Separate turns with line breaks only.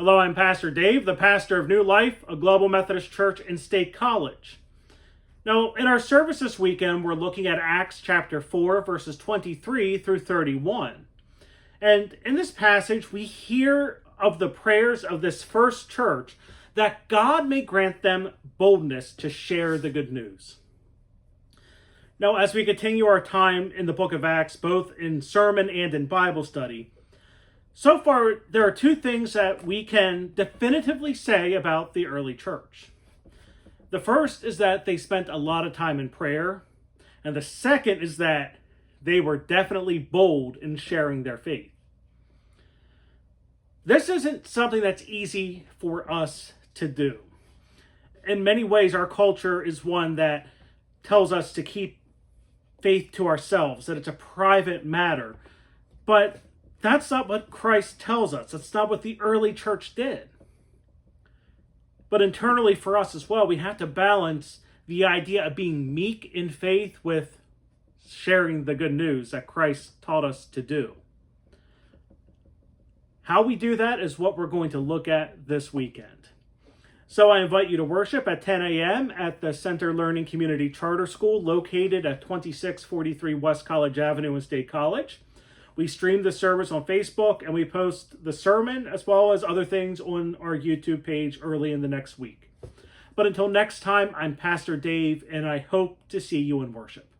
Hello, I'm Pastor Dave, the pastor of New Life, a Global Methodist church in State College. Now, in our service this weekend, we're looking at Acts chapter 4, verses 23 through 31. And in this passage, we hear of the prayers of this first church that God may grant them boldness to share the good news. Now, as we continue our time in the book of Acts, both in sermon and in Bible study, so far, there are two things that we can definitively say about the early church. The first is that they spent a lot of time in prayer, and the second is that they were definitely bold in sharing their faith. This isn't something that's easy for us to do. In many ways, our culture is one that tells us to keep faith to ourselves, that it's a private matter. But that's not what Christ tells us. That's not what the early church did. But internally for us as well, we have to balance the idea of being meek in faith with sharing the good news that Christ taught us to do. How we do that is what we're going to look at this weekend. So I invite you to worship at 10 a.m. at the Center Learning Community Charter School located at 2643 West College Avenue in State College. We stream the service on Facebook, and we post the sermon as well as other things on our YouTube page early in the next week. But until next time, I'm Pastor Dave, and I hope to see you in worship.